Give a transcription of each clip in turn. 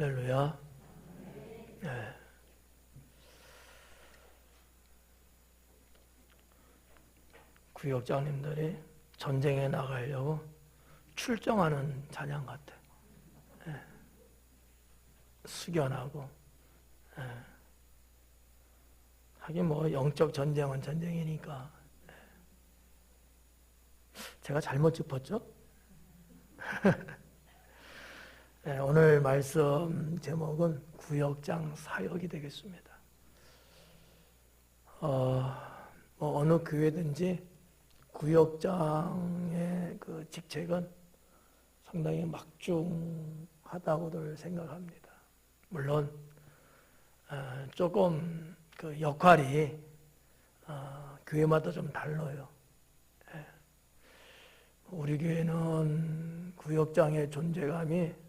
할렐루야. 네. 구역장님들이 전쟁에 나가려고 출정하는 찬양 같아. 네. 숙연하고. 네. 하긴 뭐 영적 전쟁은 전쟁이니까. 네. 제가 잘못 짚었죠? 네, 오늘 말씀 제목은 구역장 사역이 되겠습니다. 어느 교회든지 구역장의 그 직책은 상당히 막중하다고들 생각합니다. 물론 조금 그 역할이 교회마다 좀 달라요. 우리 교회는 구역장의 존재감이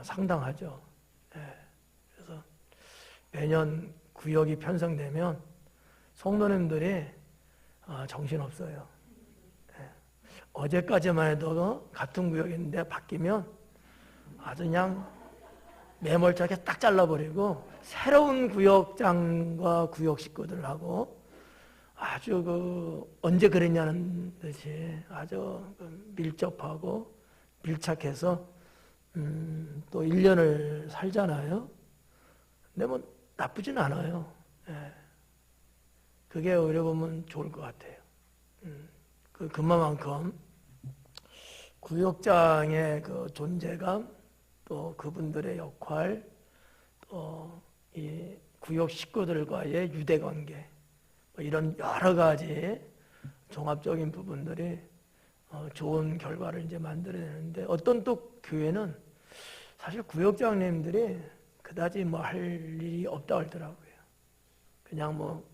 상당하죠. 그래서 매년 구역이 편성되면 성도님들이 정신없어요. 어제까지만 해도 같은 구역인데 바뀌면 아주 그냥 매몰차게 딱 잘라버리고 새로운 구역장과 구역 식구들하고 아주 언제 그랬냐는 듯이 아주 밀접하고 밀착해서 또 1년을 살잖아요. 근데 뭐 나쁘진 않아요. 그게 오히려 보면 좋을 것 같아요. 그만큼 구역장의 그 존재감, 또 그분들의 역할, 또 이 구역 식구들과의 유대관계, 뭐 이런 여러 가지 종합적인 부분들이 좋은 결과를 이제 만들어내는데, 어떤 또 교회는 사실 구역장님들이 그다지 뭐 할 일이 없다고 하더라고요. 그냥 뭐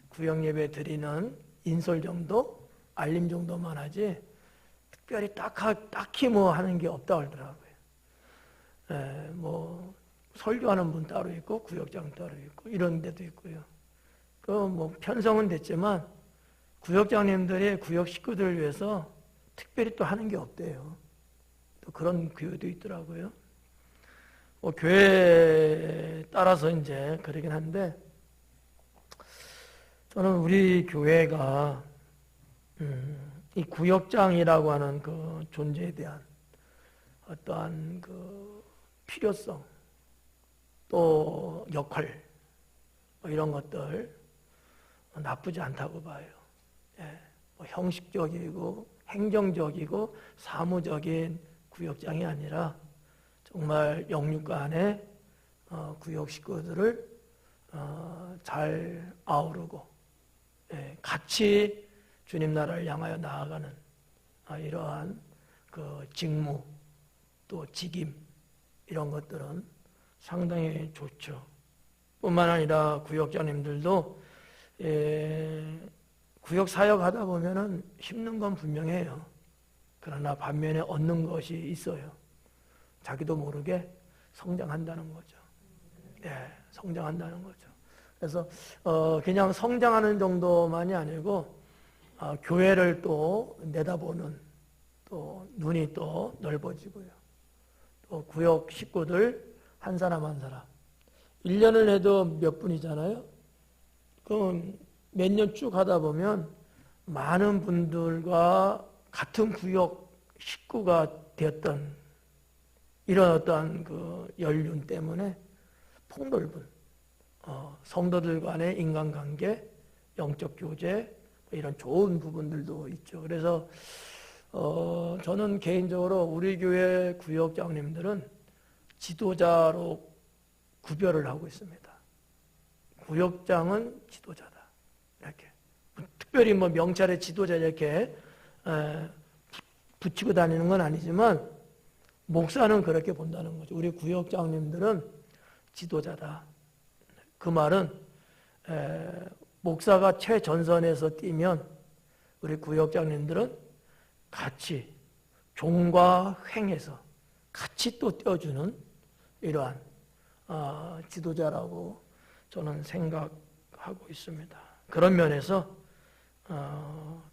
구역 예배 드리는 인솔 정도, 알림 정도만 하지 특별히 딱히 뭐 하는 게 없다고 하더라고요. 뭐 설교하는 분 따로 있고 구역장 따로 있고 이런 데도 있고요. 그 뭐 편성은 됐지만 구역장님들이 구역 식구들을 위해서 특별히 또 하는 게 없대요. 또 그런 교회도 있더라고요. 뭐 교회에 따라서 이제 그러긴 한데, 저는 우리 교회가 이 구역장이라고 하는 그 존재에 대한 어떠한 그 필요성, 또 역할, 뭐 이런 것들 나쁘지 않다고 봐요. 뭐 형식적이고 행정적이고 사무적인 구역장이 아니라 정말 영육간의 구역 식구들을 잘 아우르고 같이 주님 나라를 향하여 나아가는 이러한 그 직무, 또 직임, 이런 것들은 상당히 좋죠. 뿐만 아니라 구역장님들도 구역 사역하다 보면은 힘든 건 분명해요. 그러나 반면에 얻는 것이 있어요. 자기도 모르게 성장한다는 거죠. 성장한다는 거죠. 그래서 그냥 성장하는 정도만이 아니고 교회를 또 내다보는 또 눈이 또 넓어지고요. 또 구역 식구들 한 사람 한 사람 1년을 해도 몇 분이잖아요. 그럼 몇 년 쭉 하다 보면 많은 분들과 같은 구역 식구가 되었던 이런 어떠한 그 연륜 때문에 폭넓은 성도들 간의 인간관계, 영적 교제, 이런 좋은 부분들도 있죠. 그래서 저는 개인적으로 우리 교회 구역장님들은 지도자로 구별을 하고 있습니다. 구역장은 지도자다. 이렇게 특별히 뭐 명찰에 지도자 이렇게 붙이고 다니는 건 아니지만 목사는 그렇게 본다는 거죠. 우리 구역장님들은 지도자다. 그 말은 목사가 최전선에서 뛰면 우리 구역장님들은 같이 종과 횡해서 같이 또 뛰어주는 이러한 지도자라고 저는 생각하고 있습니다. 그런 면에서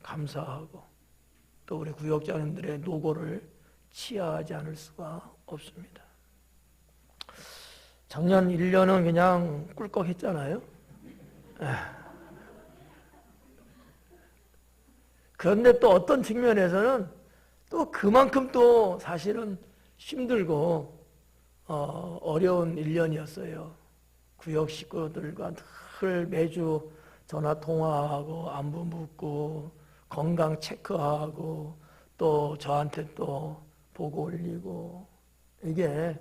감사하고 또 우리 구역장님들의 노고를 치하하지 않을 수가 없습니다. 작년 1년은 그냥 꿀꺽했잖아요. 그런데 또 어떤 측면에서는 또 그만큼 또 사실은 힘들고 어려운 1년이었어요. 구역 식구들과 늘 매주 전화 통화하고 안부 묻고 건강 체크하고 또 저한테 또 보고 올리고 이게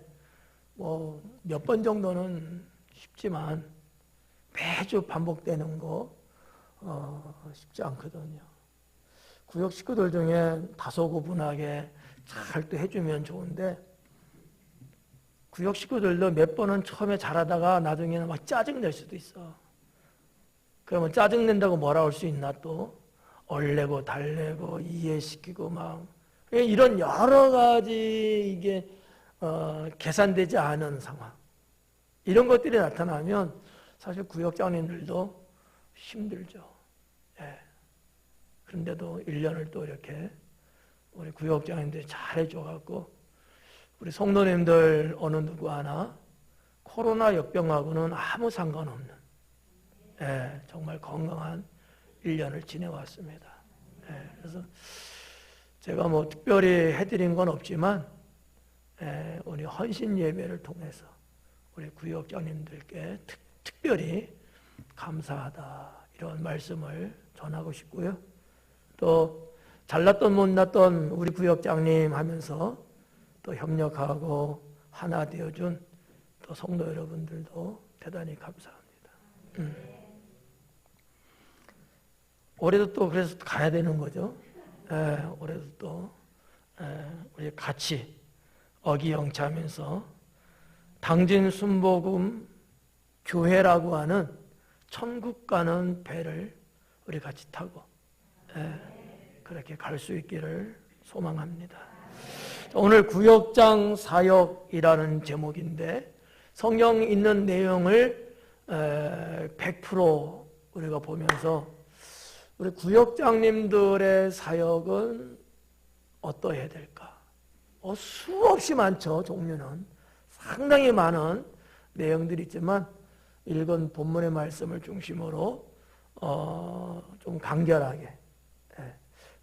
뭐 몇 번 정도는 쉽지만 매주 반복되는 거 쉽지 않거든요. 구역 식구들 중에 다소고분하게 잘 또 해주면 좋은데 구역 식구들도 몇 번은 처음에 잘하다가 나중에는 막 짜증낼 수도 있어. 그러면 짜증낸다고 뭐라 할 수 있나 또 얼내고 달래고 이해시키고 막 이런 여러 가지 이게 계산되지 않은 상황 이런 것들이 나타나면 사실 구역장님들도 힘들죠. 예. 그런데도 1년을 또 이렇게 우리 구역장님들이 잘해줘갖고 우리 성도님들 어느 누구 하나 코로나 역병하고는 아무 상관없는 정말 건강한 1년을 지내왔습니다. 그래서 제가 뭐 특별히 해드린 건 없지만 우리 헌신 예배를 통해서 우리 구역장님들께 특별히 감사하다 이런 말씀을 전하고 싶고요. 또 잘났던 못났던 우리 구역장님 하면서 또 협력하고 하나 되어준 또 성도 여러분들도 대단히 감사합니다. 올해도 또 그래서 가야 되는 거죠. 올해도 또 우리 같이 어기영차하면서 당진 순복음 교회라고 하는 천국 가는 배를 우리 같이 타고 그렇게 갈 수 있기를 소망합니다. 오늘 구역장 사역이라는 제목인데 성경 있는 내용을 100% 우리가 보면서 우리 구역장님들의 사역은 어떠해야 될까? 수없이 많죠. 종류는 상당히 많은 내용들이 있지만 읽은 본문의 말씀을 중심으로 좀 간결하게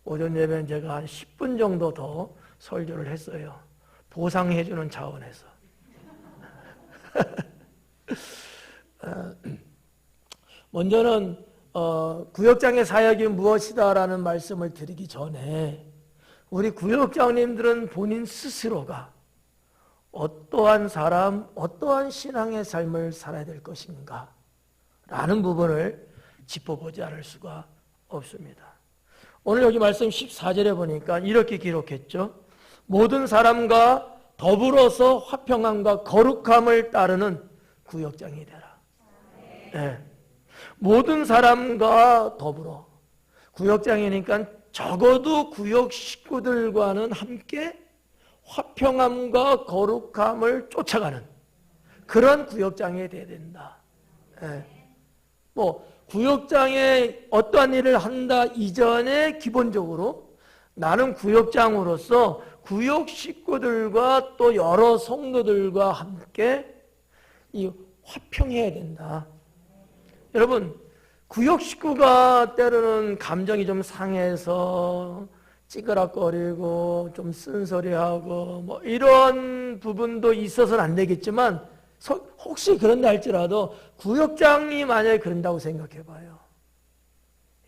오전 예배는 제가 한 10분 정도 더 설교를 했어요. 보상해주는 차원에서. 먼저는 구역장의 사역이 무엇이다라는 말씀을 드리기 전에 우리 구역장님들은 본인 스스로가 어떠한 사람, 어떠한 신앙의 삶을 살아야 될 것인가 라는 부분을 짚어보지 않을 수가 없습니다. 오늘 여기 말씀 14절에 보니까 이렇게 기록했죠. 모든 사람과 더불어서 화평함과 거룩함을 따르는 구역장이 되라. 네. 모든 사람과 더불어 구역장이니까 적어도 구역 식구들과는 함께 화평함과 거룩함을 쫓아가는 그런 구역장이 돼야 된다. 뭐 구역장에 어떠한 일을 한다 이전에 기본적으로 나는 구역장으로서 구역 식구들과 또 여러 성도들과 함께 이 화평해야 된다. 여러분 구역 식구가 때로는 감정이 좀 상해서 찌그락거리고 좀 쓴소리하고 뭐 이런 부분도 있어서는 안 되겠지만 혹시 그런다 할지라도 구역장이 만약에 그런다고 생각해 봐요.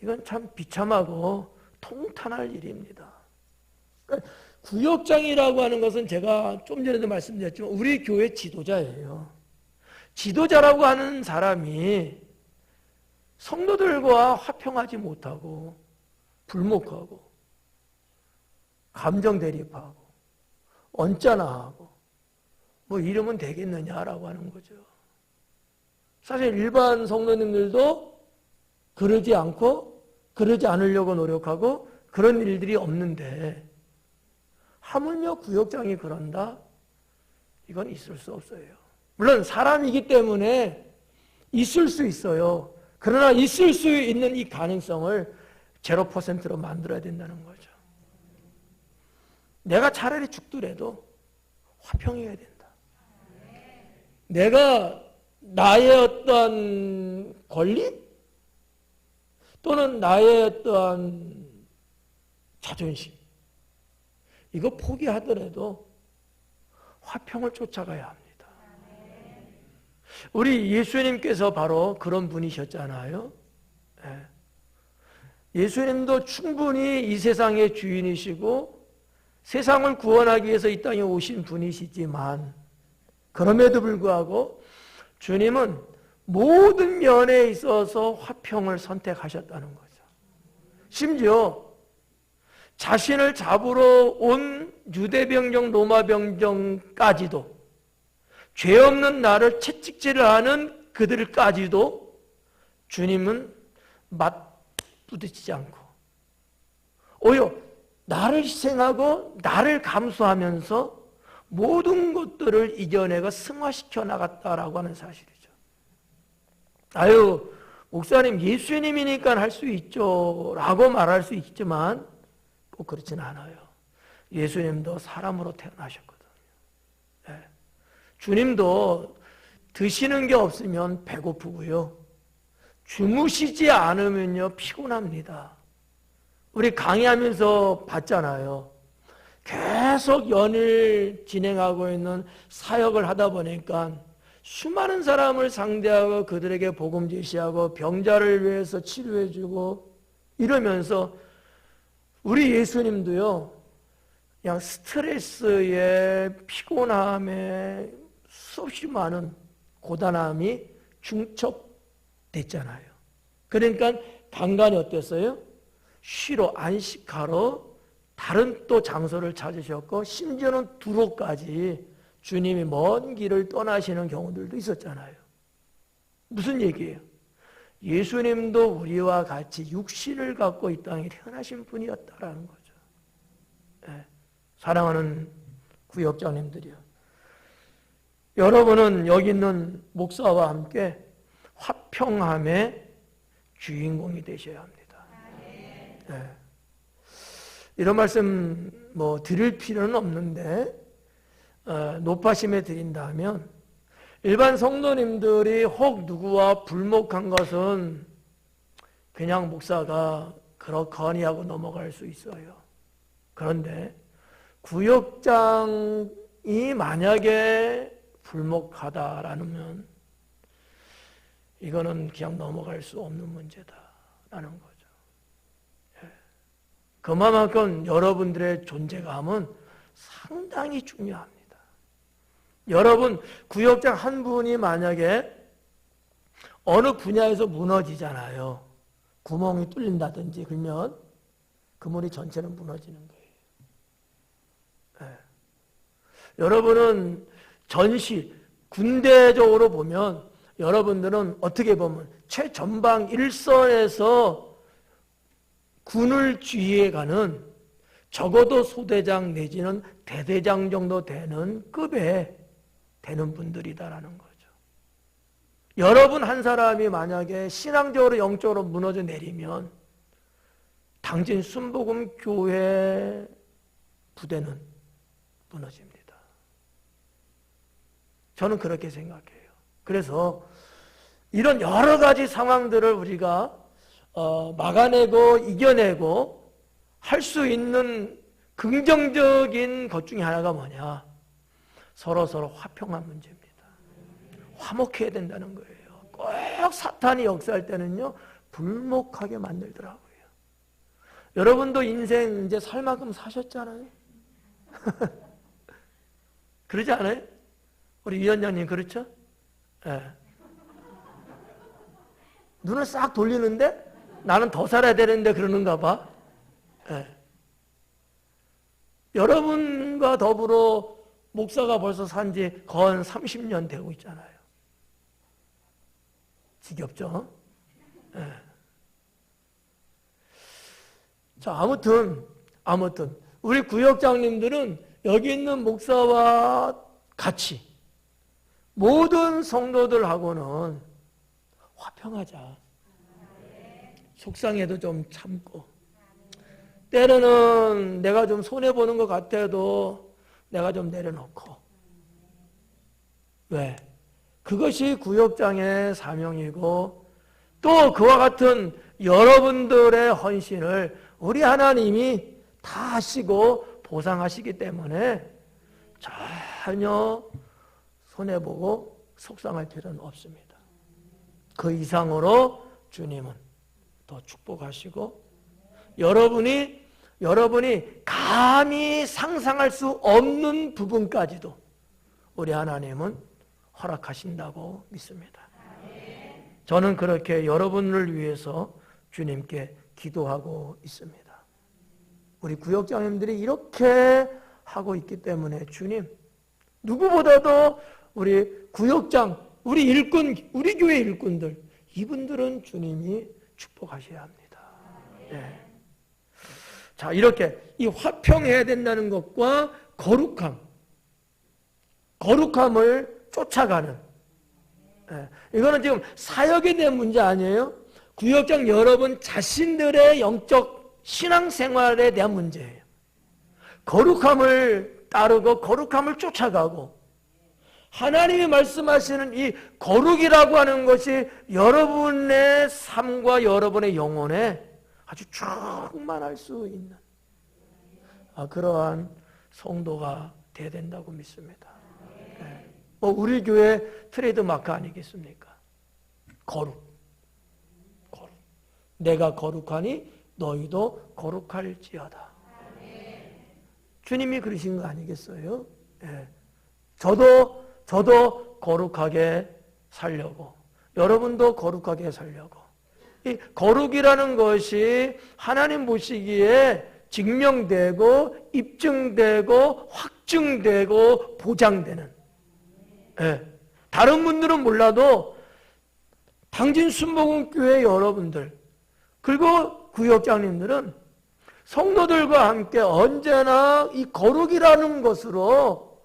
이건 참 비참하고 통탄할 일입니다. 그러니까 구역장이라고 하는 것은 제가 좀 전에도 말씀드렸지만 우리 교회 지도자예요. 지도자라고 하는 사람이 성도들과 화평하지 못하고 불목하고 감정 대립하고 언짢아하고 뭐 이러면 되겠느냐라고 하는 거죠. 사실 일반 성도님들도 그러지 않고 그러지 않으려고 노력하고 그런 일들이 없는데 하물며 구역장이 그런다? 이건 있을 수 없어요. 물론 사람이기 때문에 있을 수 있어요. 그러나 있을 수 있는 이 가능성을 0%로 만들어야 된다는 거죠. 내가 차라리 죽더라도 화평해야 된다. 내가 나의 어떠한 권리 또는 나의 어떠한 자존심 이거 포기하더라도 화평을 쫓아가야 합니다. 우리 예수님께서 바로 그런 분이셨잖아요. 예수님도 충분히 이 세상의 주인이시고 세상을 구원하기 위해서 이 땅에 오신 분이시지만 그럼에도 불구하고 주님은 모든 면에 있어서 화평을 선택하셨다는 거죠. 심지어 자신을 잡으러 온 유대병정, 로마병정까지도 죄 없는 나를 채찍질을 하는 그들까지도 주님은 맞부딪히지 않고 오히려 나를 희생하고 나를 감수하면서 모든 것들을 이겨내고 승화시켜 나갔다라고 하는 사실이죠. 아유, 목사님 예수님이니까 할 수 있죠 라고 말할 수 있지만 꼭 그렇진 않아요. 예수님도 사람으로 태어나셨거든요. 네. 주님도 드시는 게 없으면 배고프고요. 주무시지 않으면요 피곤합니다. 우리 강의하면서 봤잖아요. 계속 연일 진행하고 있는 사역을 하다 보니까 수많은 사람을 상대하고 그들에게 복음 제시하고 병자를 위해서 치료해주고 이러면서 우리 예수님도요 그냥 스트레스에 피곤함에 수없이 많은 고단함이 중첩됐잖아요. 그러니까 간간히 어땠어요? 쉬러 안식하러 다른 또 장소를 찾으셨고 심지어는 두로까지 주님이 먼 길을 떠나시는 경우들도 있었잖아요. 무슨 얘기예요? 예수님도 우리와 같이 육신을 갖고 이 땅에 태어나신 분이었다라는 거죠. 네. 사랑하는 구역장님들이요. 여러분은 여기 있는 목사와 함께 화평함의 주인공이 되셔야 합니다. 네. 이런 말씀 드릴 필요는 없는데 높아심에 드린다면 일반 성도님들이 혹 누구와 불목한 것은 그냥 목사가 그렇거니 하고 넘어갈 수 있어요. 그런데 구역장이 만약에 불목하다라면 이거는 그냥 넘어갈 수 없는 문제다라는 거죠. 그만큼 여러분들의 존재감은 상당히 중요합니다. 여러분 구역장 한 분이 만약에 어느 분야에서 무너지잖아요. 구멍이 뚫린다든지 그러면 그 물이 전체는 무너지는 거예요. 네. 여러분은 전시 군대적으로 보면 여러분들은 어떻게 보면 최전방 일선에서 군을 지휘해가는 적어도 소대장 내지는 대대장 정도 되는 급에 되는 분들이다라는 거죠. 여러분 한 사람이 만약에 신앙적으로 영적으로 무너져 내리면 당진 순복음 교회 부대는 무너집니다. 저는 그렇게 생각해요. 그래서 이런 여러 가지 상황들을 우리가 막아내고 이겨내고 할 수 있는 긍정적인 것 중에 하나가 뭐냐? 서로 화평한 문제입니다. 화목해야 된다는 거예요. 꼭 사탄이 역사할 때는요 불목하게 만들더라고요. 여러분도 인생 이제 살 만큼 사셨잖아요. 그러지 않아요? 우리 위원장님 그렇죠? 네. 눈을 싹 돌리는데 나는 더 살아야 되는데 그러는가 봐. 네. 여러분과 더불어 목사가 벌써 산지 거의 30년 되고 있잖아요. 지겹죠? 네. 자, 아무튼 우리 구역장님들은 여기 있는 목사와 같이 모든 성도들하고는 화평하자. 속상해도 좀 참고 때로는 내가 좀 손해보는 것 같아도 내가 좀 내려놓고 왜? 그것이 구역장의 사명이고 또 그와 같은 여러분들의 헌신을 우리 하나님이 다 하시고 보상하시기 때문에 전혀 손해보고 속상할 필요는 없습니다. 그 이상으로 주님은 더 축복하시고 여러분이 감히 상상할 수 없는 부분까지도 우리 하나님은 허락하신다고 믿습니다. 저는 그렇게 여러분을 위해서 주님께 기도하고 있습니다. 우리 구역장님들이 이렇게 하고 있기 때문에 주님, 누구보다도 우리 구역장, 우리 일꾼, 우리 교회 일꾼들, 이분들은 주님이 축복하셔야 합니다. 네. 자, 이렇게 이 화평해야 된다는 것과 거룩함을 쫓아가는, 네. 이거는 지금 사역에 대한 문제 아니에요. 구역장 여러분 자신들의 영적 신앙생활에 대한 문제예요. 거룩함을 따르고 거룩함을 쫓아가고 하나님이 말씀하시는 이 거룩이라고 하는 것이 여러분의 삶과 여러분의 영혼에 아주 충만할 수 있는 그러한 성도가 돼야 된다고 믿습니다. 네. 우리 교회 트레이드 마크 아니겠습니까? 거룩. 내가 거룩하니 너희도 거룩할지어다. 주님이 그러신 거 아니겠어요? 네. 저도 거룩하게 살려고, 여러분도 거룩하게 살려고. 이 거룩이라는 것이 하나님 보시기에 증명되고 입증되고 확증되고 보장되는, 네. 다른 분들은 몰라도 당진 순복음교회 여러분들 그리고 구역장님들은 성도들과 함께 언제나 이 거룩이라는 것으로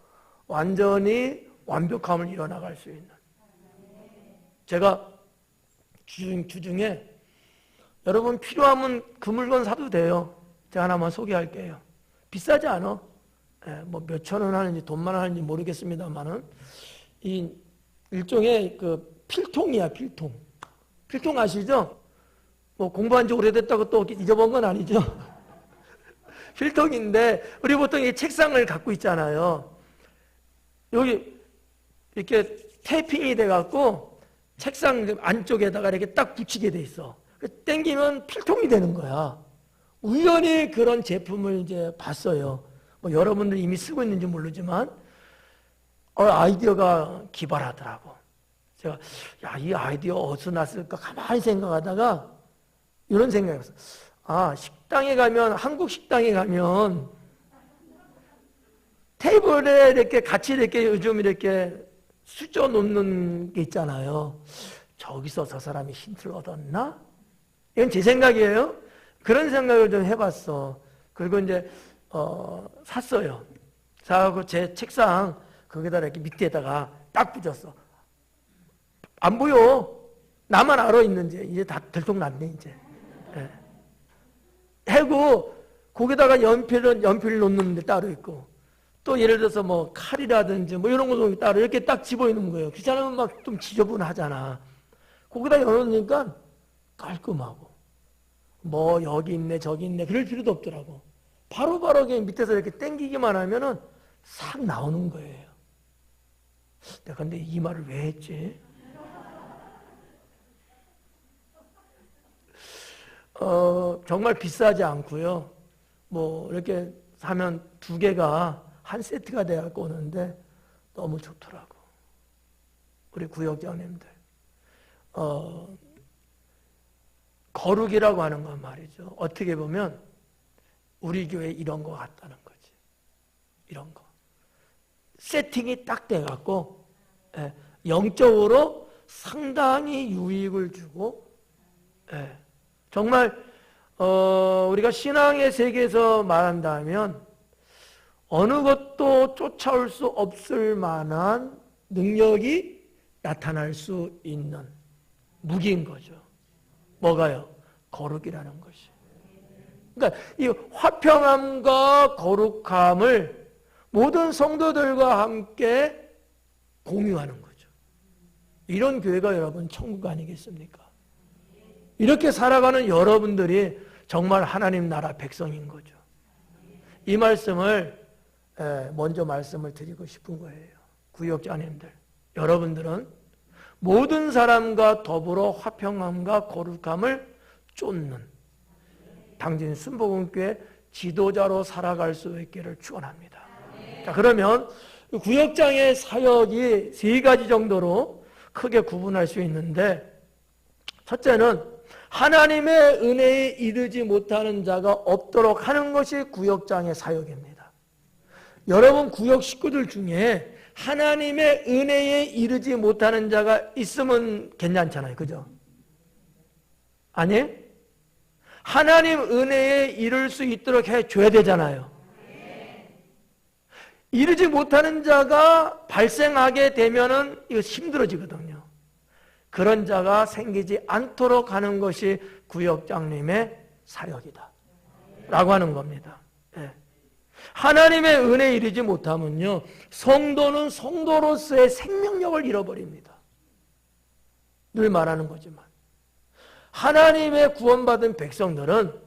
완전히 완벽함을 이뤄나갈 수 있는, 제가 주중에 여러분 필요하면 그 물건 사도 돼요. 제가 하나만 소개할게요. 비싸지 않아. 뭐 몇천 원 하는지 돈만 하는지 모르겠습니다만은 이 일종의 그 필통이야, 필통. 필통 아시죠? 뭐 공부한 지 오래됐다고 또 잊어본 건 아니죠? 필통인데 우리 보통 이 책상을 갖고 있잖아요. 여기 이렇게 테이핑이 돼갖고 책상 안쪽에다가 이렇게 딱 붙이게 돼 있어. 땡기면 필통이 되는 거야. 우연히 그런 제품을 이제 봤어요. 뭐 여러분들 이미 쓰고 있는지 모르지만 아이디어가 기발하더라고. 제가 이 아이디어 어디서 났을까 가만히 생각하다가 이런 생각이 왔어. 식당에 가면, 한국 식당에 가면 테이블에 이렇게 같이 이렇게 요즘 이렇게 수저 놓는 게 있잖아요. 저기서 저 사람이 힌트를 얻었나? 이건 제 생각이에요. 그런 생각을 좀 해봤어. 그리고 이제 샀어요. 사고 제 책상 거기다 이렇게 밑에다가 딱 붙였어. 안 보여. 나만 알아 있는지 이제 다 들통났네 이제. 네. 해고 거기다가 연필 놓는 데 따로 있고 또 예를 들어서 뭐 칼이라든지 뭐 이런 거 따로 이렇게 딱 집어있는 거예요. 귀찮으면 막 좀 지저분하잖아. 거기다 열어놓으니까 깔끔하고 뭐 여기 있네 저기 있네 그럴 필요도 없더라고. 바로바로 그냥 밑에서 이렇게 당기기만 하면은 싹 나오는 거예요. 내가 근데 이 말을 왜 했지? 정말 비싸지 않고요. 뭐 이렇게 사면 2개가 한 세트가 돼갖고 오는데 너무 좋더라고. 우리 구역장님들 거룩이라고 하는 건 말이죠. 어떻게 보면 우리 교회 이런 거 같다는 거지. 이런 거 세팅이 딱 돼갖고 영적으로 상당히 유익을 주고 정말 우리가 신앙의 세계에서 말한다면 어느 것도 쫓아올 수 없을 만한 능력이 나타날 수 있는 무기인 거죠. 뭐가요? 거룩이라는 것이. 그러니까 이 화평함과 거룩함을 모든 성도들과 함께 공유하는 거죠. 이런 교회가 여러분 천국 아니겠습니까? 이렇게 살아가는 여러분들이 정말 하나님 나라 백성인 거죠. 이 말씀을 먼저 말씀을 드리고 싶은 거예요. 구역장님들, 여러분들은 모든 사람과 더불어 화평함과 거룩함을 쫓는 당진 순복음교회 지도자로 살아갈 수 있기를 축원합니다. 자, 그러면 구역장의 사역이 세 가지 정도로 크게 구분할 수 있는데, 첫째는 하나님의 은혜에 이르지 못하는 자가 없도록 하는 것이 구역장의 사역입니다. 여러분 구역 식구들 중에 하나님의 은혜에 이르지 못하는 자가 있으면 괜찮잖아요. 그죠? 아니? 하나님 은혜에 이를 수 있도록 해줘야 되잖아요. 이르지 못하는 자가 발생하게 되면은 이거 힘들어지거든요. 그런 자가 생기지 않도록 하는 것이 구역장님의 사역이다 라고 하는 겁니다. 예. 하나님의 은혜에 이르지 못하면요, 성도는 성도로서의 생명력을 잃어버립니다. 늘 말하는 거지만 하나님의 구원받은 백성들은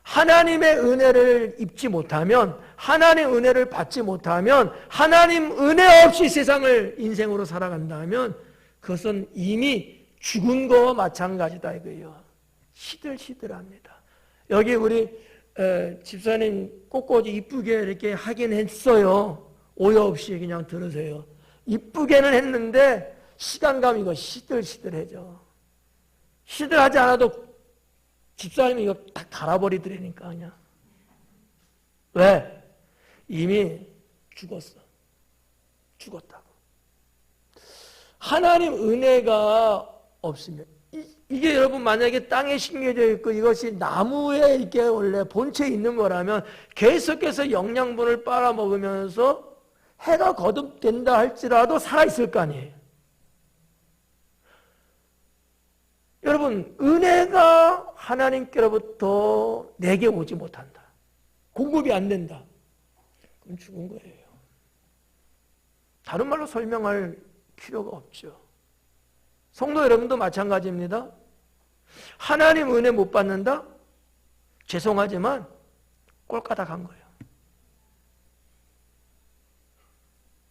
하나님의 은혜를 입지 못하면, 하나님의 은혜를 받지 못하면, 하나님 은혜 없이 세상을 인생으로 살아간다면 그것은 이미 죽은 거와 마찬가지다 이거예요. 시들시들합니다. 여기 우리 집사님 꽃꽂이 이쁘게 이렇게 하긴 했어요. 오해 없이 그냥 들으세요. 이쁘게는 했는데 시간감 이거 시들시들해져. 시들하지 않아도 집사님이 이거 딱 갈아버리더라니까 그냥. 왜? 이미 죽었어. 죽었다고. 하나님 은혜가 없으면, 이게 여러분 만약에 땅에 심겨져 있고 이것이 나무에 이렇게 원래 본체에 있는 거라면 계속해서 영양분을 빨아먹으면서 해가 거듭된다 할지라도 살아있을 거 아니에요. 여러분, 은혜가 하나님께로부터 내게 오지 못한다, 공급이 안 된다, 그럼 죽은 거예요. 다른 말로 설명할 필요가 없죠. 성도 여러분도 마찬가지입니다. 하나님 은혜 못 받는다? 죄송하지만 꼴까닥 한 거예요.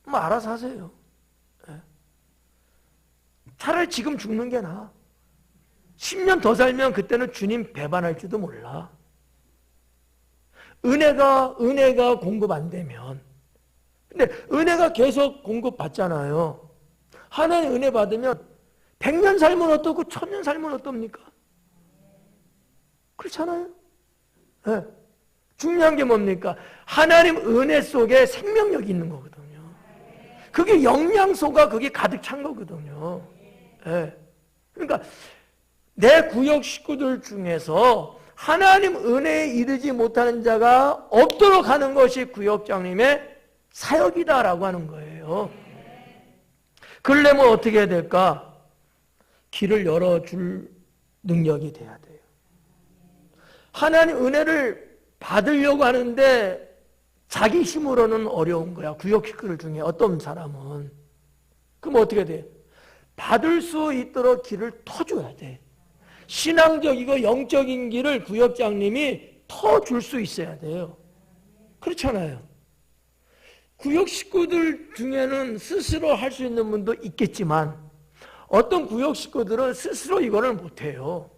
뭐 알아서 하세요. 차라리 지금 죽는 게 나아. 10년 더 살면 그때는 주님 배반할지도 몰라. 은혜가 공급 안 되면. 근데 은혜가 계속 공급받잖아요. 하나님 은혜 받으면 100년 살면 어떻고 1000년 살면 어떻습니까? 그렇잖아요. 네. 중요한 게 뭡니까? 하나님 은혜 속에 생명력이 있는 거거든요. 그게 영양소가 그게 가득 찬 거거든요. 네. 그러니까 내 구역 식구들 중에서 하나님 은혜에 이르지 못하는 자가 없도록 하는 것이 구역장님의 사역이다라고 하는 거예요. 그러려면 어떻게 해야 될까? 길을 열어줄 능력이 돼야 돼요. 하나님 은혜를 받으려고 하는데 자기 힘으로는 어려운 거야. 구역 식구들 중에 어떤 사람은. 그럼 어떻게 돼? 받을 수 있도록 길을 터줘야 돼. 신앙적이고 영적인 길을 구역장님이 터줄 수 있어야 돼요. 그렇잖아요. 구역 식구들 중에는 스스로 할 수 있는 분도 있겠지만 어떤 구역 식구들은 스스로 이거를 못해요.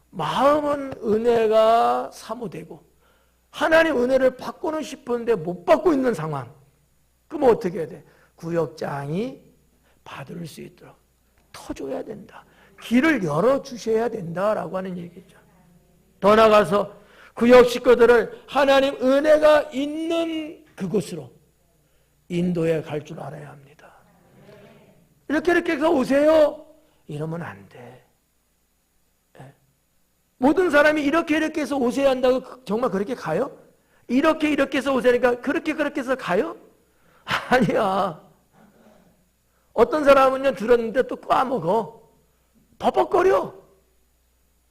마음은 은혜가 사모되고 하나님 은혜를 받고는 싶은데 못 받고 있는 상황. 그럼 어떻게 해야 돼? 구역장이 받을 수 있도록 터줘야 된다. 길을 열어주셔야 된다라고 하는 얘기죠. 더 나아가서 구역 식구들을 하나님 은혜가 있는 그곳으로 인도해 갈 줄 알아야 합니다. 이렇게 해서 오세요 이러면 안 돼. 모든 사람이 이렇게 해서 오세야 한다고 정말 그렇게 가요? 이렇게 해서 오세니까 그렇게 해서 가요? 아니야. 어떤 사람은요 들었는데 또 까먹어. 버벅거려.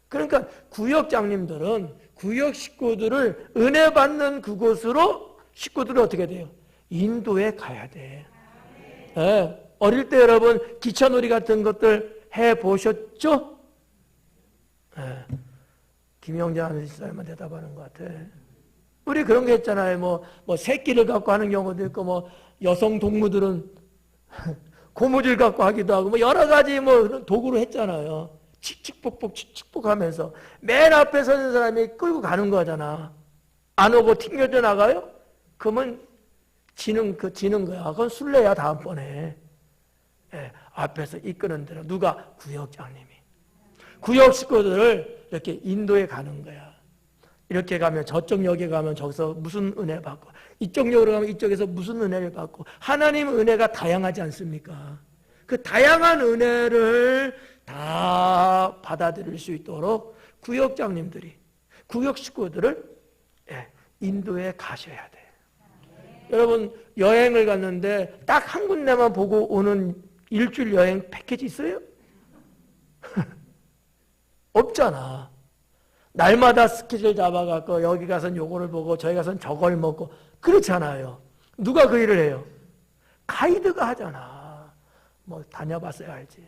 그러니까 구역장님들은 구역 식구들을 은혜 받는 그곳으로 식구들이 어떻게 돼요? 인도에 가야 돼. 네. 어릴 때 여러분 기차놀이 같은 것들 해보셨죠? 네. 김영재 아나운서만 대답하는 것 같아. 우리 그런 게 있잖아요. 뭐 새끼를 갖고 하는 경우도 있고, 뭐 여성 동무들은 고무줄 갖고 하기도 하고, 뭐 여러 가지 뭐 도구로 했잖아요. 칙칙폭폭 하면서 맨 앞에 서는 사람이 끌고 가는 거잖아. 안 오고 튕겨져 나가요? 그러면 지는 거야. 그건 술래야 다음번에. 예, 앞에서 이끄는 대로 누가? 구역장님이. 구역 식구들을 이렇게 인도해 가는 거야. 이렇게 가면 저쪽 역에 가면 저기서 무슨 은혜 받고, 이쪽 역으로 가면 이쪽에서 무슨 은혜를 받고, 하나님 은혜가 다양하지 않습니까? 그 다양한 은혜를 다 받아들일 수 있도록 구역장님들이 구역 식구들을 인도해 가셔야 돼. 여러분 여행을 갔는데 딱 한 군데만 보고 오는 일주일 여행 패키지 있어요? 없잖아. 날마다 스케줄 잡아갖고 여기 가서는 요거를 보고 저기 가서는 저걸 먹고 그렇잖아요. 누가 그 일을 해요? 가이드가 하잖아. 뭐 다녀봤어야 알지.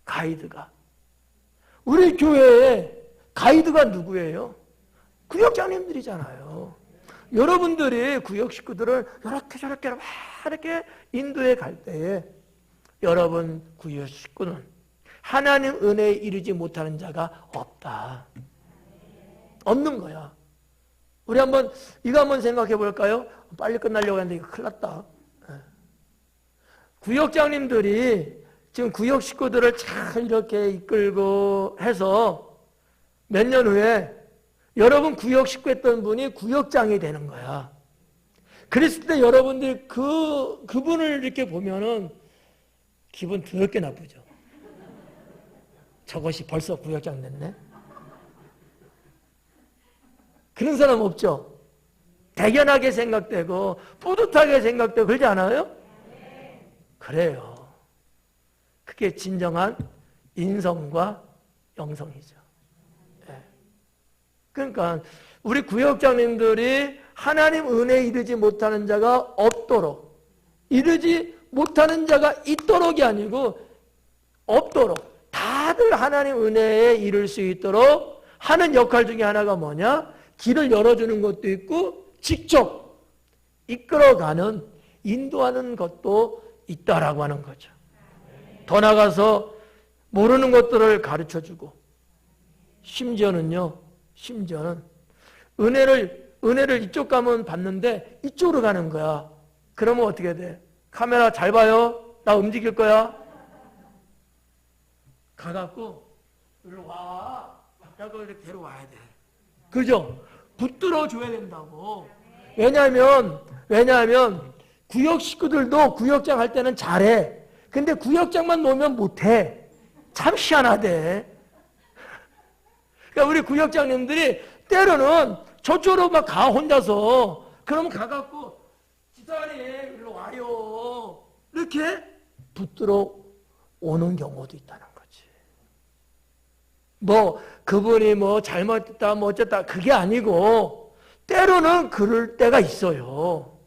가이드가. 우리 교회에 가이드가 누구예요? 구역장님들이잖아요. 여러분들이 구역 식구들을 이렇게 저렇게 막 이렇게 인도해 갈 때에 여러분 구역 식구는 하나님 은혜에 이르지 못하는 자가 없다. 없는 거야. 우리 이거 한번 생각해 볼까요? 빨리 끝나려고 했는데 이거 큰일 났다. 구역장님들이 지금 구역 식구들을 잘 이렇게 이끌고 해서 몇 년 후에 여러분 구역 식구 했던 분이 구역장이 되는 거야. 그랬을 때 여러분들이 그분을 이렇게 보면은 기분 더럽게 나쁘죠. 저것이 벌써 구역장 됐네? 그런 사람 없죠? 대견하게 생각되고 뿌듯하게 생각되고 그러지 않아요? 그래요. 그게 진정한 인성과 영성이죠. 그러니까 우리 구역장님들이 하나님 은혜에 이르지 못하는 자가 없도록, 이르지 못하는 자가 있도록이 아니고 없도록, 다들 하나님 은혜에 이를 수 있도록 하는 역할 중에 하나가 뭐냐? 길을 열어주는 것도 있고 직접 이끌어가는, 인도하는 것도 있다라고 하는 거죠. 더 나가서 모르는 것들을 가르쳐주고, 심지어는 은혜를 이쪽 가면 받는데 이쪽으로 가는 거야. 그러면 어떻게 돼? 카메라 잘 봐요. 나 움직일 거야. 가갖고 일로 와. 라고 이렇게 데려와야 돼. 그죠? 붙들어 줘야 된다고. 왜냐하면 구역 식구들도 구역장 할 때는 잘해. 근데 구역장만 놓으면 못해. 참 희한하대. 그러니까 우리 구역장님들이 때로는 저쪽으로 막 가 혼자서. 그러면 가갖고 지사님 일로 와요. 이렇게 붙들어 오는 경우도 있다는 거지. 뭐 그분이 뭐 잘못했다 뭐 어쨌다 그게 아니고 때로는 그럴 때가 있어요.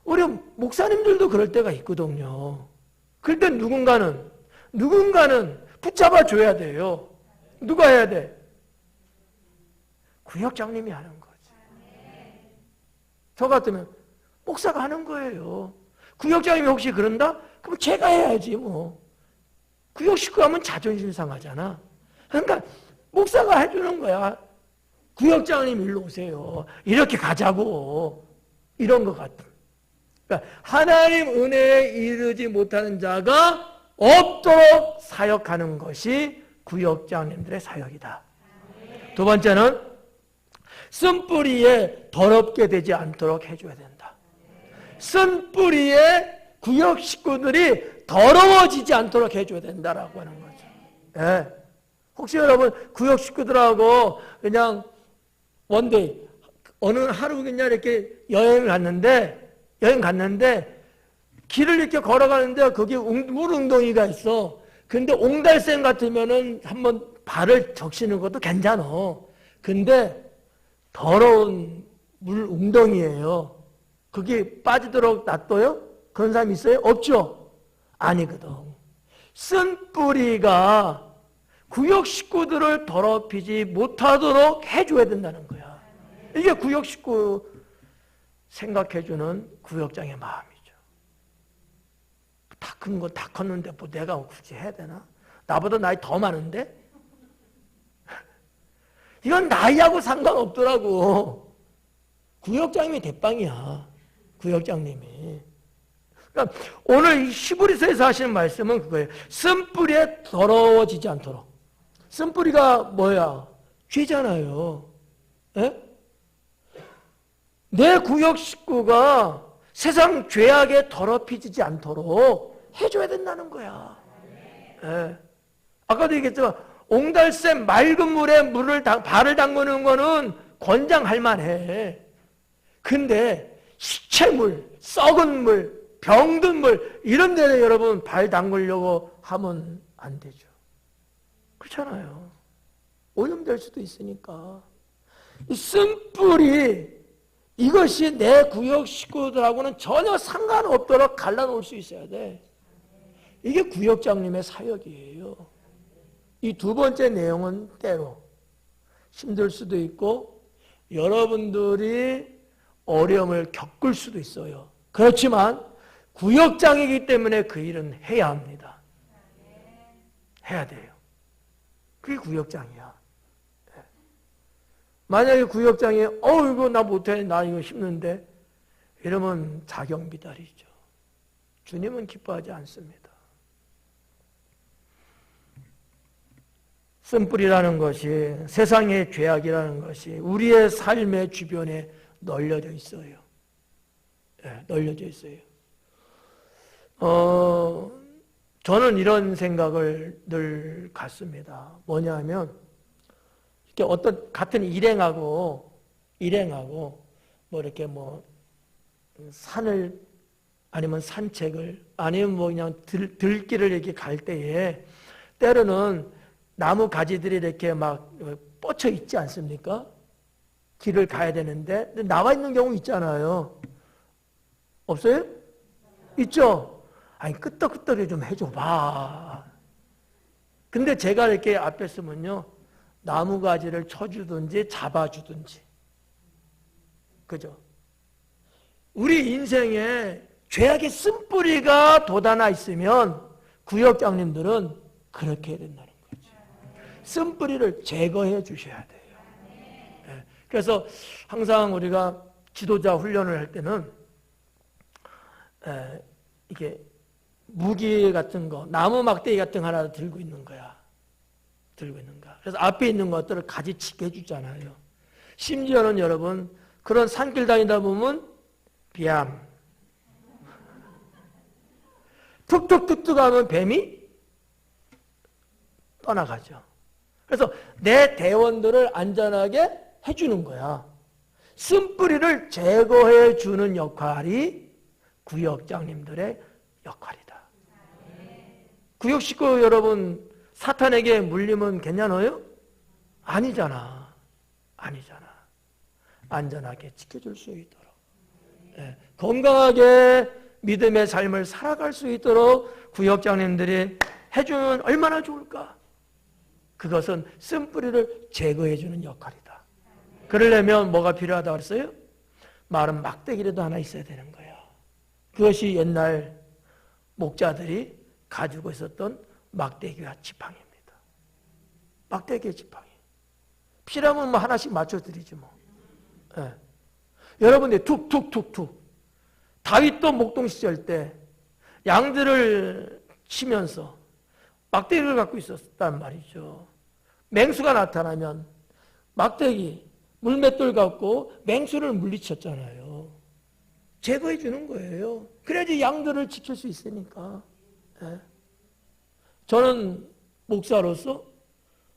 우리 목사님들도 그럴 때가 있거든요. 그럴 때 누군가는 붙잡아 줘야 돼요. 누가 해야 돼? 구역장님이 하는 거지. 저 같으면 목사가 하는 거예요. 구역장님이 혹시 그런다? 그럼 제가 해야지 뭐. 구역 식구 하면 자존심 상하잖아. 그러니까 목사가 해주는 거야. 구역장님 일로 오세요. 이렇게 가자고. 이런 것 같은. 그러니까 하나님 은혜에 이르지 못하는 자가 없도록 사역하는 것이 구역장님들의 사역이다. 두 번째는 쓴뿌리에 더럽게 되지 않도록 해줘야 된다. 쓴뿌리에 구역 식구들이 더러워지지 않도록 해줘야 된다라고 하는 거죠. 네. 혹시 여러분 구역 식구들하고 그냥 원데이 어느 하루 그냥 이렇게 여행 갔는데 길을 이렇게 걸어가는데 거기 물웅덩이가 있어. 근데 옹달샘 같으면은 한번 발을 적시는 것도 괜찮아. 근데 더러운 물 웅덩이에요. 거기 빠지도록 놔둬요? 그런 사람 있어요? 없죠? 아니거든. 쓴 뿌리가 구역 식구들을 더럽히지 못하도록 해줘야 된다는 거야. 이게 구역 식구 생각해주는 구역장의 마음이죠. 다 큰 거 다 컸는데 뭐 내가 굳이 해야 되나? 나보다 나이 더 많은데? 이건 나이하고 상관없더라고. 구역장님이 대빵이야. 구역장님이. 그러니까 오늘 시브리서에서 하시는 말씀은 그거예요. 쓴뿌리에 더러워지지 않도록. 쓴뿌리가 뭐야? 죄잖아요. 에? 내 구역 식구가 세상 죄악에 더럽히지 않도록 해줘야 된다는 거야. 에. 아까도 얘기했지만 옹달샘 맑은 물에 발을 담그는 거는 권장할 만해. 근데 시체물, 썩은 물, 병든 물 이런 데에 여러분 발 담그려고 하면 안 되죠. 그렇잖아요. 오염될 수도 있으니까. 이 쓴뿌리 이것이 내 구역 식구들하고는 전혀 상관없도록 갈라놓을 수 있어야 돼. 이게 구역장님의 사역이에요. 이 두 번째 내용은 때로 힘들 수도 있고 여러분들이 어려움을 겪을 수도 있어요. 그렇지만 구역장이기 때문에 그 일은 해야 합니다. 해야 돼요. 그게 구역장이야. 만약에 구역장이 이거 나 못해, 나 이거 힘든데 이러면 자경비달이죠. 주님은 기뻐하지 않습니다. 쓴뿌리라는 것이 세상의 죄악이라는 것이 우리의 삶의 주변에 널려져 있어요. 네, 널려져 있어요. 저는 이런 생각을 늘 갖습니다. 뭐냐면 이렇게 어떤 같은 일행하고 뭐 이렇게 뭐 산을 아니면 산책을 아니면 뭐 그냥 들길을 이렇게 갈 때에 때로는 나무 가지들이 이렇게 막 뻗쳐 있지 않습니까? 길을 가야 되는데 나와 있는 경우 있잖아요. 없어요? 있죠? 아니 끄떡끄떡이 좀 해줘봐. 근데 제가 이렇게 앞에 서면요 나무 가지를 쳐주든지 잡아주든지 그죠? 우리 인생에 죄악의 쓴뿌리가 돋아나 있으면 구역장님들은 그렇게 해야 된다는 거지. 쓴뿌리를 제거해 주셔야 돼요. 네. 그래서 항상 우리가 지도자 훈련을 할 때는 이게 무기 같은 거, 나무 막대기 같은 거 하나 들고 있는 거야. 들고 있는 거야. 그래서 앞에 있는 것들을 가지치게 해주잖아요. 심지어는 여러분 그런 산길 다니다 보면 비암 툭툭툭툭 하면 뱀이 떠나가죠. 그래서 내 대원들을 안전하게 해주는 거야. 쓴뿌리를 제거해 주는 역할이 구역장님들의 역할이다. 구역 식구 여러분 사탄에게 물리면 괜찮아요? 아니잖아. 아니잖아. 안전하게 지켜줄 수 있도록 건강하게 믿음의 삶을 살아갈 수 있도록 구역장님들이 해주면 얼마나 좋을까? 그것은 쓴뿌리를 제거해 주는 역할이다. 그러려면 뭐가 필요하다고 그랬어요? 마른 막대기라도 하나 있어야 되는 거예요. 그것이 옛날 목자들이 가지고 있었던 막대기와 지팡이입니다. 막대기와 지팡이. 필요하면 뭐 하나씩 맞춰드리지 뭐. 네. 여러분들 툭툭툭툭. 다윗도 목동 시절 때 양들을 치면서 막대기를 갖고 있었단 말이죠. 맹수가 나타나면 막대기, 물맷돌 갖고 맹수를 물리쳤잖아요. 제거해 주는 거예요. 그래야지 양들을 지킬 수 있으니까. 네. 저는 목사로서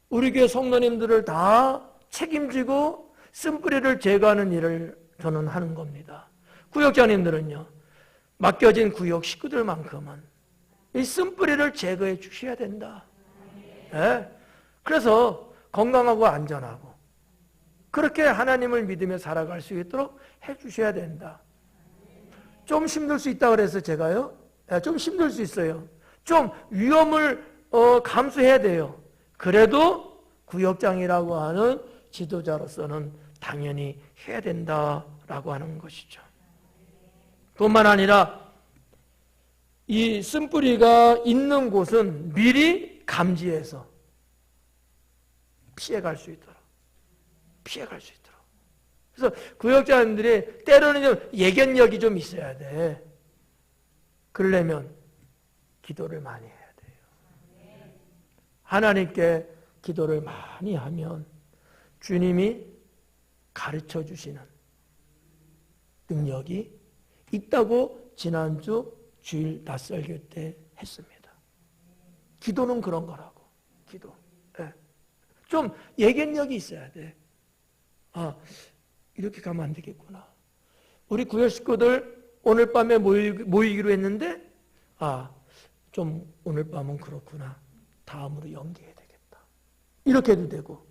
우리 교회 성도님들을 다 책임지고 쓴뿌리를 제거하는 일을 저는 하는 겁니다. 구역장님들은요, 맡겨진 구역 식구들만큼은 이 쓴뿌리를 제거해 주셔야 된다. 네? 그래서 건강하고 안전하고 그렇게 하나님을 믿으며 살아갈 수 있도록 해 주셔야 된다. 좀 힘들 수 있다 그래서 제가요. 좀 힘들 수 있어요. 좀 위험을 감수해야 돼요. 그래도 구역장이라고 하는 지도자로서는 당연히 해야 된다라고 하는 것이죠. 뿐만 아니라 이 쓴뿌리가 있는 곳은 미리 감지해서 피해갈 수 있도록. 그래서 구역자님들이 때로는 좀 예견력이 좀 있어야 돼. 그러려면 기도를 많이 해야 돼요. 하나님께 기도를 많이 하면 주님이 가르쳐 주시는 능력이 있다고 지난주 주일 낯설교 때 했습니다. 기도는 그런 거라고. 기도. 좀 예견력이 있어야 돼. 이렇게 가면 안 되겠구나. 우리 구역 식구들 오늘 밤에 모이기로 했는데 좀 오늘 밤은 그렇구나. 다음으로 연기해야 되겠다. 이렇게 해도 되고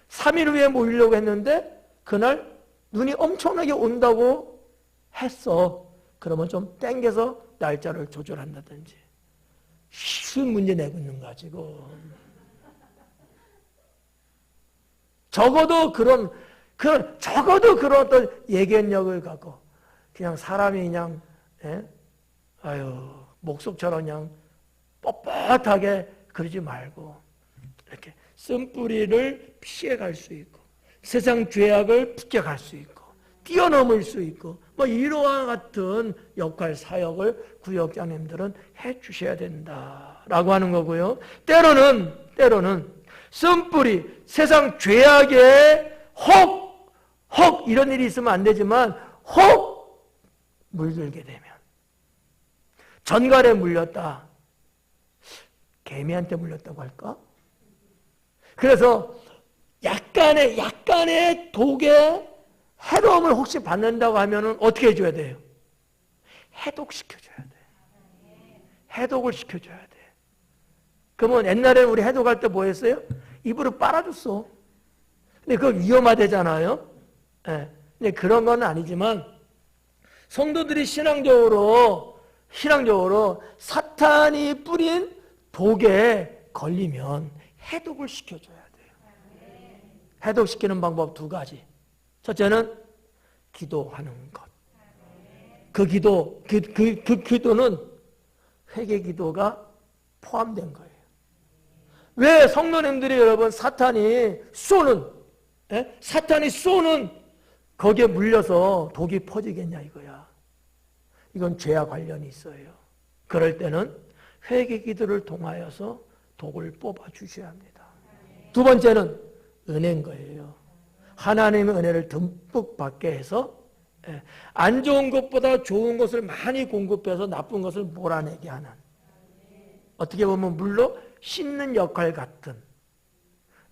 3일 후에 모이려고 했는데 그날 눈이 엄청나게 온다고 했어. 그러면 좀 땡겨서 날짜를 조절한다든지. 쉬운 문제 내고 있는 거야 지금. 적어도 그런 어떤 예견력을 갖고 그냥 사람이 그냥 목석처럼 그냥 뻣뻣하게 그러지 말고 이렇게 쓴뿌리를 피해갈 수 있고 세상 죄악을 붙여갈 수 있고 뛰어넘을 수 있고 이러한 같은 역할 사역을 구역장님들은 해주셔야 된다라고 하는 거고요. 때로는 쓴뿌리 세상 죄악에 혹 이런 일이 있으면 안 되지만 혹 물들게 되면 전갈에 물렸다. 개미한테 물렸다고 할까? 그래서 약간의 독에 해로움을 혹시 받는다고 하면은 어떻게 해줘야 돼요? 해독시켜줘야 돼. 해독을 시켜줘야 돼. 그러면 옛날에 우리 해독할 때 뭐 했어요? 입으로 빨아줬어. 근데 그거 위험하대잖아요. 근데 그런 건 아니지만 성도들이 신앙적으로 사탄이 뿌린 독에 걸리면 해독을 시켜줘야 돼요. 해독시키는 방법 2가지. 첫째는 기도하는 것. 그 기도는 회개 기도가 포함된 거예요. 왜 성도님들이 여러분 사탄이 쏘는 거기에 물려서 독이 퍼지겠냐 이거야. 이건 죄와 관련이 있어요. 그럴 때는 회개 기도를 통하여서 독을 뽑아 주셔야 합니다. 2번째는 은혜인 거예요. 하나님의 은혜를 듬뿍 받게 해서 안 좋은 것보다 좋은 것을 많이 공급해서 나쁜 것을 몰아내게 하는, 어떻게 보면 물로 씻는 역할 같은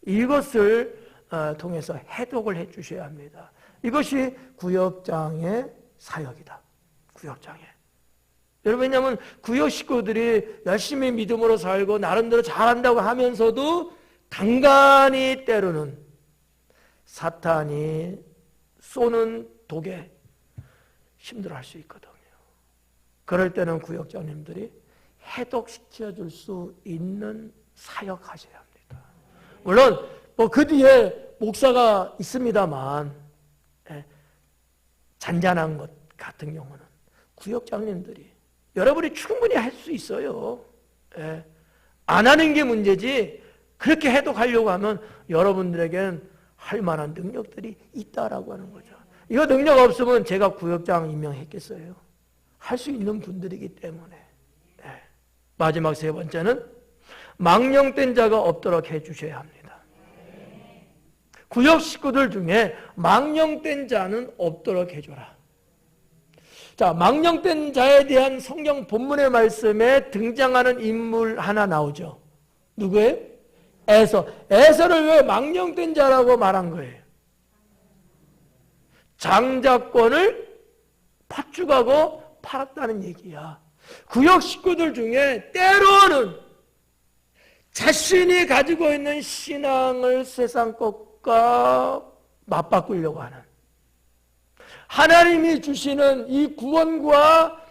이것을 통해서 해독을 해 주셔야 합니다. 이것이 구역장의 사역이다. 구역장의. 여러분, 왜냐하면 구역 식구들이 열심히 믿음으로 살고 나름대로 잘한다고 하면서도 간간히 때로는 사탄이 쏘는 독에 힘들어할 수 있거든요. 그럴 때는 구역장님들이 해독시켜 줄 수 있는 사역하셔야 합니다. 물론 그 뒤에 목사가 있습니다만 잔잔한 것 같은 경우는 구역장님들이 여러분이 충분히 할 수 있어요. 안 하는 게 문제지 그렇게 해독하려고 하면 여러분들에게는 할 만한 능력들이 있다라고 하는 거죠. 이거 능력 없으면 제가 구역장 임명했겠어요. 할 수 있는 분들이기 때문에. 마지막 3번째는 망령된 자가 없도록 해주셔야 합니다. 구역 식구들 중에 망령된 자는 없도록 해줘라. 자, 망령된 자에 대한 성경 본문의 말씀에 등장하는 인물 하나 나오죠. 누구예요? 에서. 에서를 왜 망령된 자라고 말한 거예요? 장자권을 팥죽하고 팔았다는 얘기야. 구역 식구들 중에 때로는 자신이 가지고 있는 신앙을 세상 것과 맞바꾸려고 하는, 하나님이 주시는 이 구원과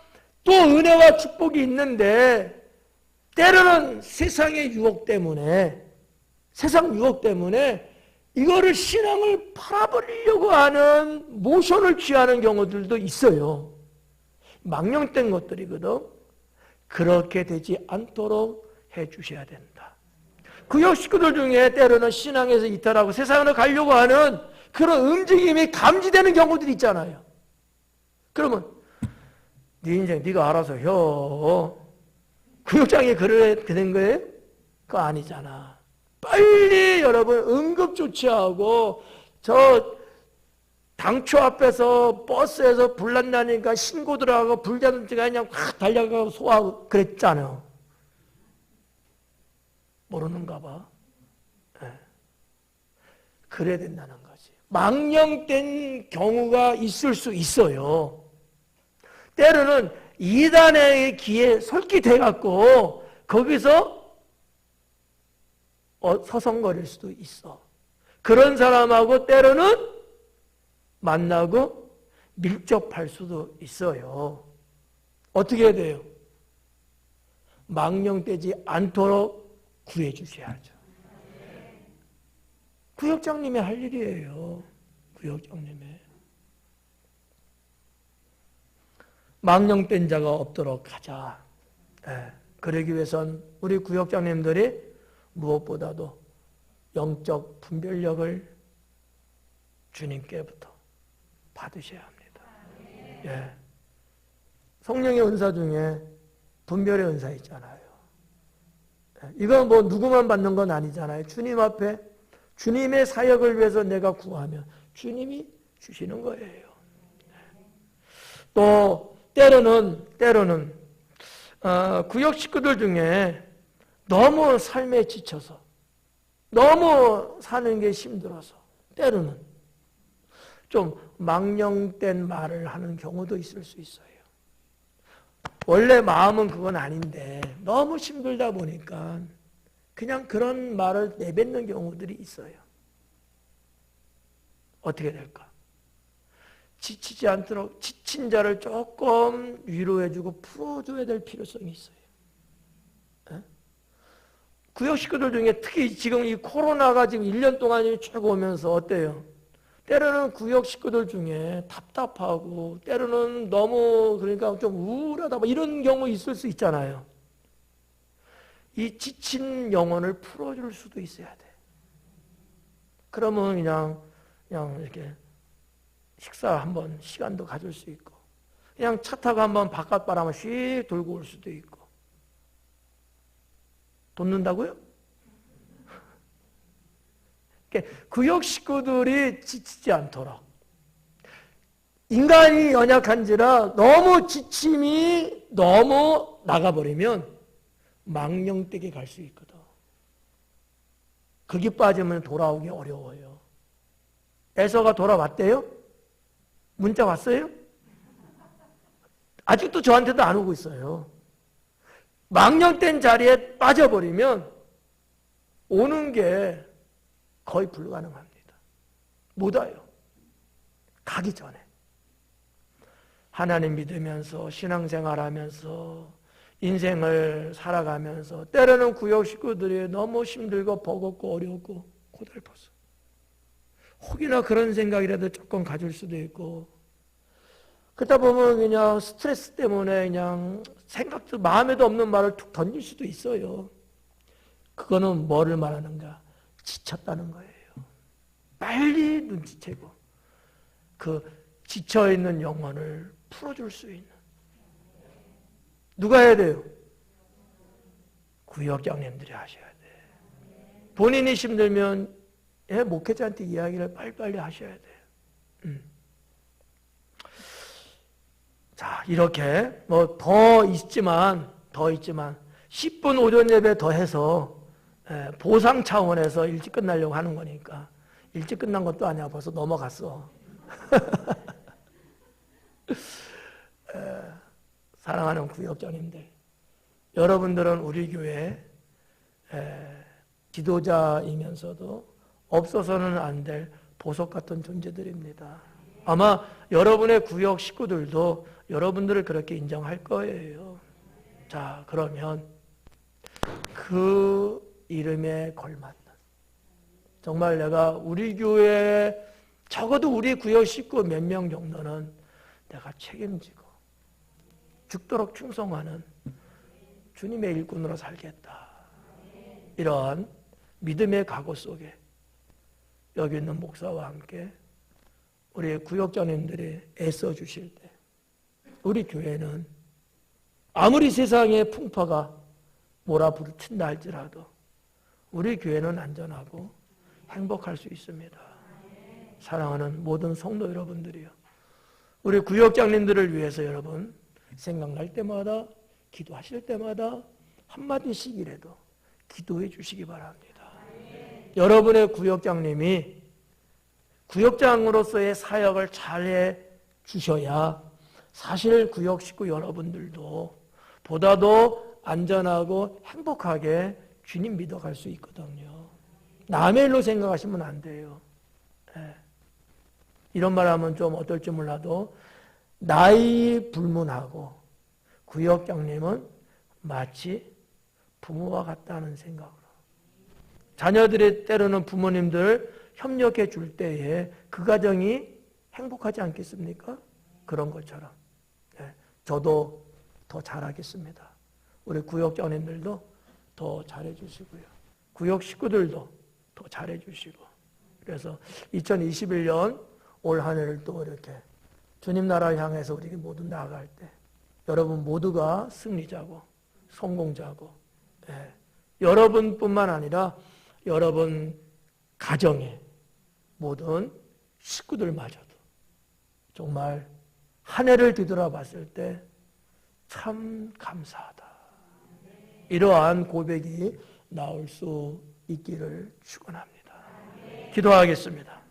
또 은혜와 축복이 있는데 때로는 세상의 유혹 때문에 세상 유혹 때문에 이거를 신앙을 팔아버리려고 하는 모션을 취하는 경우들도 있어요. 망령된 것들이거든. 그렇게 되지 않도록 해주셔야 된다. 구역 식구들 중에 때로는 신앙에서 이탈하고 세상으로 가려고 하는 그런 움직임이 감지되는 경우들이 있잖아요. 그러면 네 인생 네가 알아서 혀. 구역장이 그래 되는 거예요? 그거 아니잖아. 빨리 여러분 응급조치하고 저 당초 앞에서 버스에서 불난다니까 신고 들어가고 불자든지가 그냥 확 달려가고 소화하고 그랬잖아요. 모르는가 봐. 네. 그래야 된다는 거지. 망령된 경우가 있을 수 있어요. 때로는 이단의 기에 솔깃해갖고 거기서 서성거릴 수도 있어. 그런 사람하고 때로는 만나고 밀접할 수도 있어요. 어떻게 해야 돼요? 망령되지 않도록 구해주셔야죠. 구역장님이 할 일이에요. 구역장님의. 망령된 자가 없도록 하자. 네. 그러기 위해선 우리 구역장님들이 무엇보다도 영적 분별력을 주님께부터 받으셔야 합니다. 예. 성령의 은사 중에 분별의 은사 있잖아요. 이건 뭐 누구만 받는 건 아니잖아요. 주님 앞에 주님의 사역을 위해서 내가 구하면 주님이 주시는 거예요. 또 때로는 구역 식구들 중에 너무 삶에 지쳐서 너무 사는 게 힘들어서 때로는 좀 망령된 말을 하는 경우도 있을 수 있어요. 원래 마음은 그건 아닌데 너무 힘들다 보니까 그냥 그런 말을 내뱉는 경우들이 있어요. 어떻게 될까? 지치지 않도록 지친 자를 조금 위로해주고 풀어줘야 될 필요성이 있어요. 에? 구역 식구들 중에 특히 지금 이 코로나가 지금 1년 동안이 쭉 오면서 어때요? 때로는 구역 식구들 중에 답답하고 때로는 너무 그러니까 좀 우울하다 이런 경우 있을 수 있잖아요. 이 지친 영혼을 풀어줄 수도 있어야 돼. 그러면 그냥 이렇게 식사 한번 시간도 가질 수 있고 그냥 차 타고 한번 바깥바람을 씩 돌고 올 수도 있고. 돕는다고요? 구역 식구들이 지치지 않도록 인간이 연약한지라 너무 지침이 너무 나가버리면 망령되게 갈 수 있거든. 거기 빠지면 돌아오기 어려워요. 에서가 돌아왔대요? 문자 왔어요? 아직도 저한테도 안 오고 있어요. 망령된 자리에 빠져버리면 오는 게 거의 불가능합니다. 못 와요. 가기 전에. 하나님 믿으면서 신앙생활하면서 인생을 살아가면서 때로는 구역 식구들이 너무 힘들고 버겁고 어렵고 고달퍼서 혹이나 그런 생각이라도 조금 가질 수도 있고 그러다 보면 그냥 스트레스 때문에 그냥 생각도 마음에도 없는 말을 툭 던질 수도 있어요. 그거는 뭐를 말하는가? 지쳤다는 거예요. 빨리 눈치채고 그 지쳐있는 영혼을 풀어줄 수 있는 누가 해야 돼요? 구역장님들이 하셔야 돼. 본인이 힘들면 목회자한테 이야기를 빨리빨리 하셔야 돼요. 자, 이렇게 뭐 더 있지만 10분 오전 예배 더 해서 보상 차원에서 일찍 끝나려고 하는 거니까 일찍 끝난 것도 아니야. 벌써 넘어갔어. 사랑하는 구역장님들, 여러분들은 우리 교회 지도자이면서도 없어서는 안 될 보석 같은 존재들입니다. 아마 여러분의 구역 식구들도 여러분들을 그렇게 인정할 거예요. 자, 그러면 그 이름에 걸맞는, 정말 내가 우리 교회 적어도 우리 구역 식구 몇 명 정도는 내가 책임지고 죽도록 충성하는 주님의 일꾼으로 살겠다. 이런 믿음의 각오 속에 여기 있는 목사와 함께 우리 구역장님들이 애써 주실 때 우리 교회는 아무리 세상의 풍파가 몰아붙인다 할지라도 우리 교회는 안전하고 행복할 수 있습니다. 사랑하는 모든 성도 여러분들이요, 우리 구역장님들을 위해서 여러분 생각날 때마다 기도하실 때마다 한마디씩이라도 기도해 주시기 바랍니다. 여러분의 구역장님이 구역장으로서의 사역을 잘해 주셔야 사실 구역 식구 여러분들도 보다도 안전하고 행복하게 주님 믿어갈 수 있거든요. 남의 일로 생각하시면 안 돼요. 네. 이런 말 하면 좀 어떨지 몰라도 나이 불문하고 구역장님은 마치 부모와 같다는 생각으로 자녀들이 때로는 부모님들 협력해 줄 때에 그 가정이 행복하지 않겠습니까? 그런 것처럼 저도 더 잘하겠습니다. 우리 구역장님들도 더 잘해 주시고요. 구역 식구들도 더 잘해 주시고, 그래서 2021년 올 한 해를 또 이렇게 주님 나라를 향해서 우리 모두 나아갈 때 여러분 모두가 승리자고 성공자고, 여러분뿐만 아니라 여러분 가정의 모든 식구들마저도 정말 한 해를 뒤돌아봤을 때 참 감사하다, 이러한 고백이 나올 수 있기를 축원합니다. 기도하겠습니다.